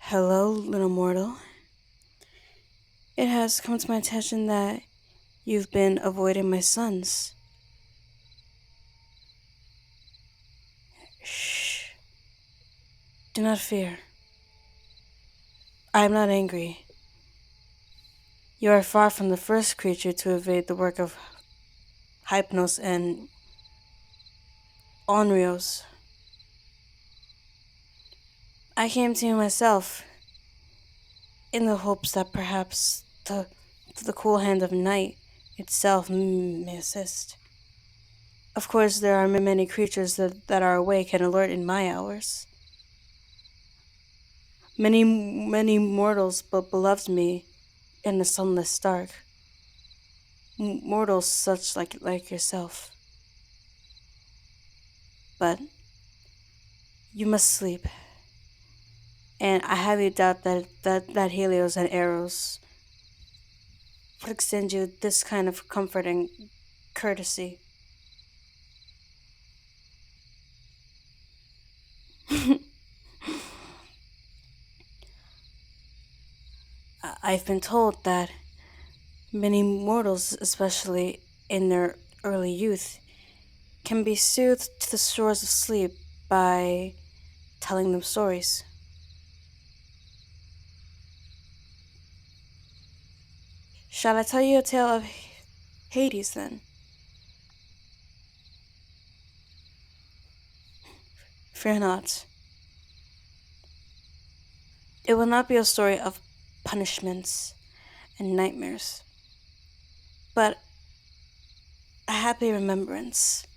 Hello, little mortal. It has come to my attention that you've been avoiding my sons. Shh. Do not fear. I am not angry. You are far from the first creature to evade the work of Hypnos and Onrios. I came to you myself, in the hopes that perhaps the cool hand of night itself may assist. Of course, there are many creatures that are awake and alert in my hours. Many mortals but beloved me in the sunless dark. Mortals such like yourself. But you must sleep, and I highly doubt that Helios and Eros would extend you this kind of comforting courtesy. I've been told that many mortals, especially in their early youth, can be soothed to the shores of sleep by telling them stories. Shall I tell you a tale of Hades then? Fear not. It will not be a story of punishments and nightmares, but a happy remembrance.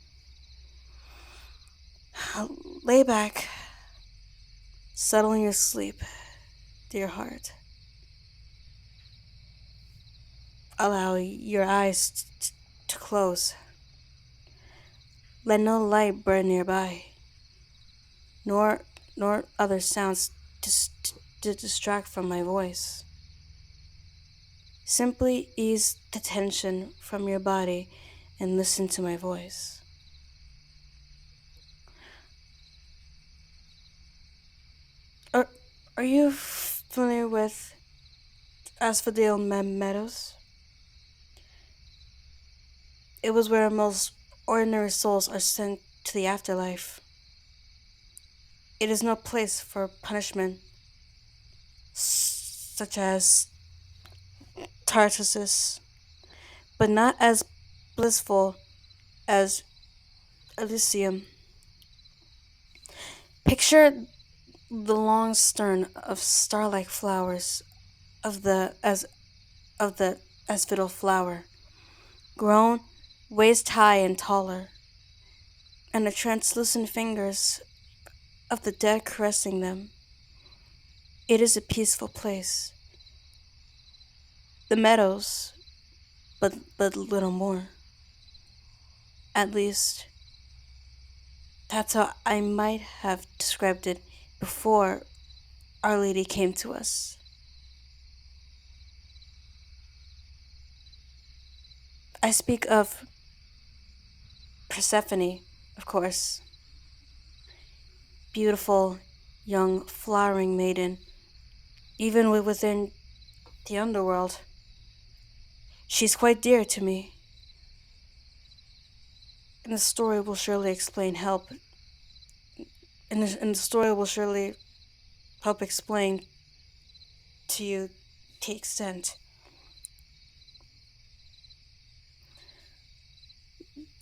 Lay back, settle in your sleep, dear heart. Allow your eyes to close. Let no light burn nearby, nor other sounds to distract from my voice. Simply ease the tension from your body and listen to my voice. Are, are you familiar with Asphodel Meadows? It was where most ordinary souls are sent to the afterlife. It is no place for punishment, such as Tartarus, but not as blissful as Elysium. Picture the long stern of star-like flowers of the asphodel flower, grown waist high and taller, and the translucent fingers of the dead caressing them. It is a peaceful place. The meadows, but little more. At least, that's how I might have described it before Our Lady came to us. I speak of Persephone, of course. Beautiful, young, flowering maiden, even within the underworld. She's quite dear to me, and the story will surely explain help. And the story will surely help explain to you the extent.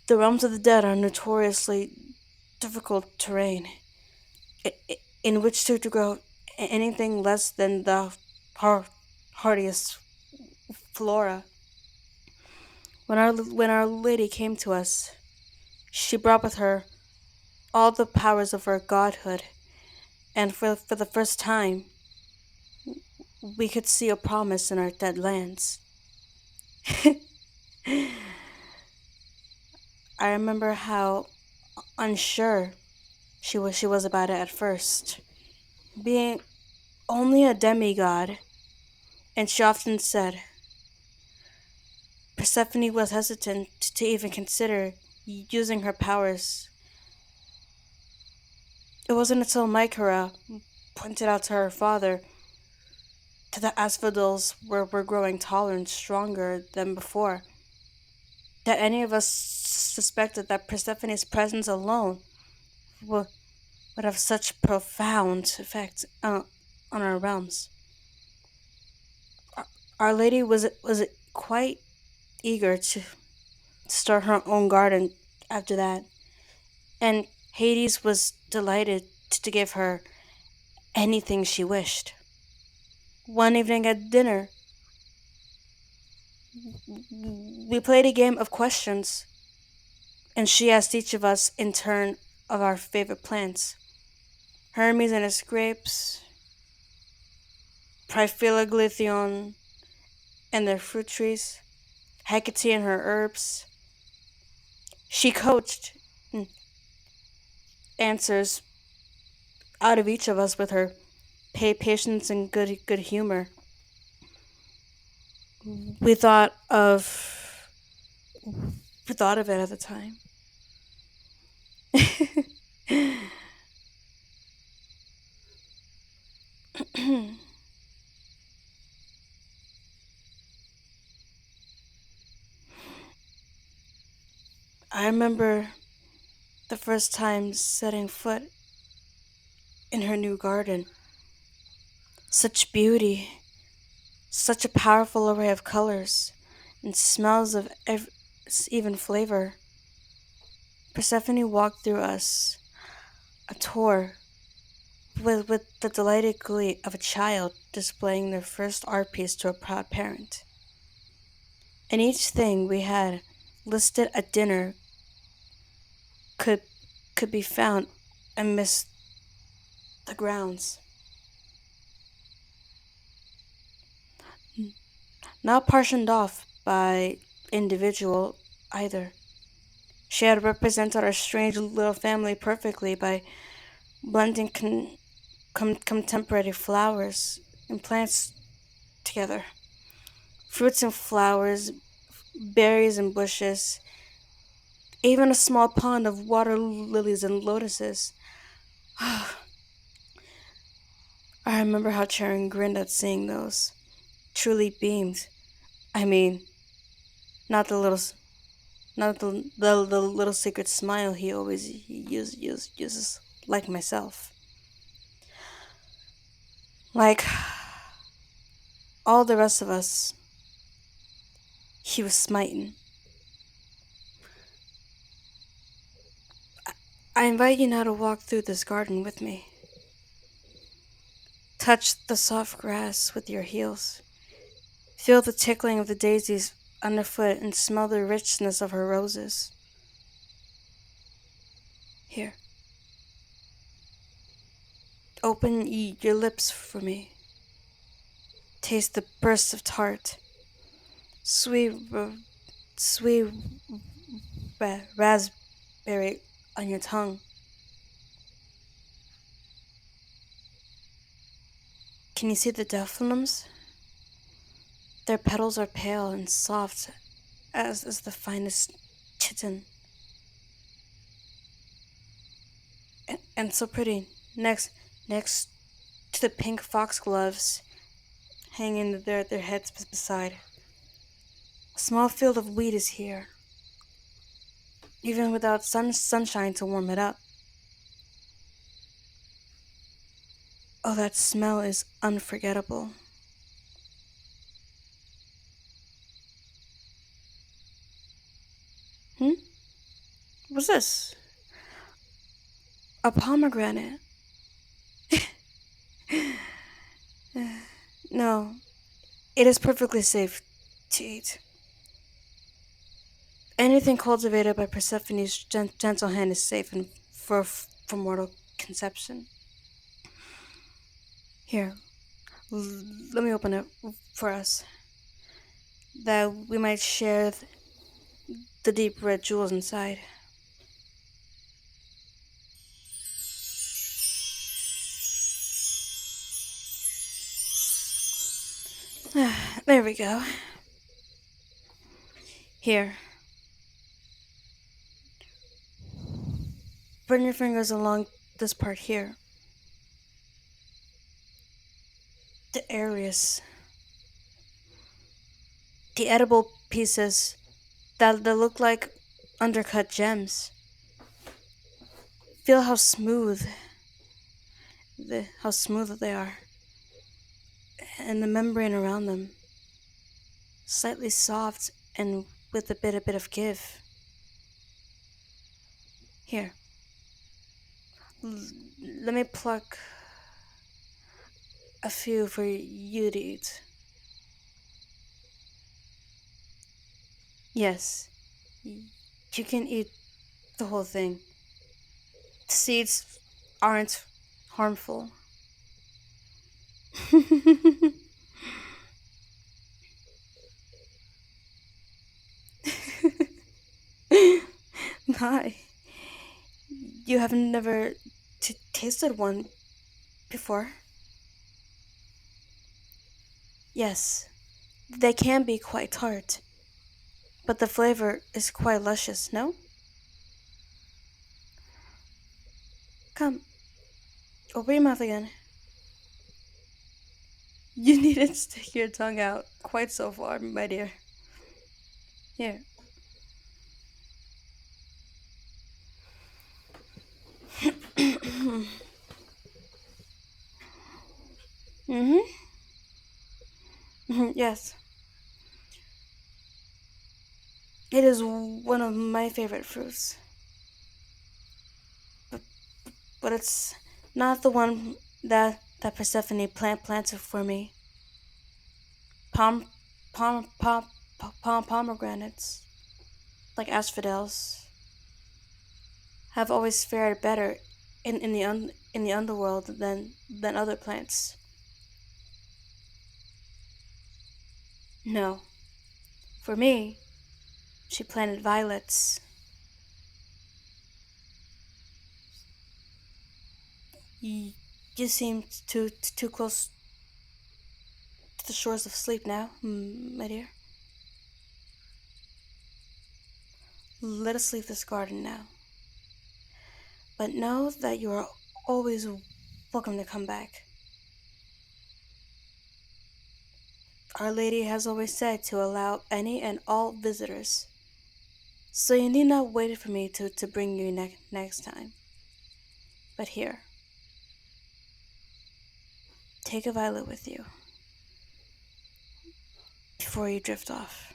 The realms of the dead are notoriously difficult terrain, in which to grow anything less than the hardiest flora. When our lady came to us, she brought with her all the powers of her godhood, and for the first time, we could see a promise in our dead lands. I remember how unsure she was about it at first, being only a demigod, and she often said Persephone was hesitant to even consider using her powers. It wasn't until Mycora pointed out to her father the asphodels were growing taller and stronger than before, that any of us suspected that Persephone's presence alone would, would have such profound effect on our realms. Our Lady was quite eager to start her own garden after that, and Hades was delighted to give her anything she wished. One evening at dinner, we played a game of questions, and she asked each of us in turn of our favorite plants. Hermes and his grapes, Priphylloglythion and their fruit trees, Hecate and her herbs. She coached answers out of each of us with her patience and good humor. We thought of we thought of it at the time. I remember the first time setting foot in her new garden. Such beauty, such a powerful array of colors and smells of even flavor. Persephone walked through us, a tour with the delighted glee of a child displaying their first art piece to a proud parent. And each thing we had listed at dinner could could be found amidst the grounds. Not portioned off by individual either. She had represented our strange little family perfectly by blending contemporary flowers and plants together. Fruits and flowers, berries and bushes, even a small pond of water lilies and lotuses. I remember how Charon grinned at seeing those. Truly beamed. I mean, not the little, not the little secret smile he always uses, like myself. Like all the rest of us, he was smitten. I invite you now to walk through this garden with me. Touch the soft grass with your heels. Feel the tickling of the daisies underfoot and smell the richness of her roses. Here, open your lips for me. Taste the burst of tart, sweet, sweet raspberry on your tongue. Can you see the daffodils? Their petals are pale and soft as is the finest chitin. And so pretty. Next to the pink foxgloves hanging their heads beside. A small field of wheat is here, even without sunshine to warm it up. Oh, that smell is unforgettable. Hmm? What's this? A pomegranate. No, it is perfectly safe to eat. Anything cultivated by Persephone's gentle hand is safe and for mortal conception. Here, let me open it for us, that we might share the deep red jewels inside. There we go. Here, run your fingers along this part here. The areas The edible pieces that look like undercut gems. Feel how smooth they are, and the membrane around them, slightly soft and with a bit of give. Here, let me pluck a few for you to eat. Yes, you can eat the whole thing. The seeds aren't harmful. My, you have never tasted one before? Yes, they can be quite tart, but the flavor is quite luscious, no? Come, open your mouth again. You needn't stick your tongue out quite so far, my dear. Here. Mm-hmm. Yes. It is one of my favorite fruits. But, but it's not the one that Persephone planted for me. Pom, pomegranates, like asphodels, have always fared better in the underworld than other plants. No, for me, she planted violets. Y- You seem too close to the shores of sleep now, my dear. Let us leave this garden now. But know that you are always welcome to come back. Our Lady has always said to allow any and all visitors, so you need not wait for me to bring you next time. But here, take a violet with you before you drift off.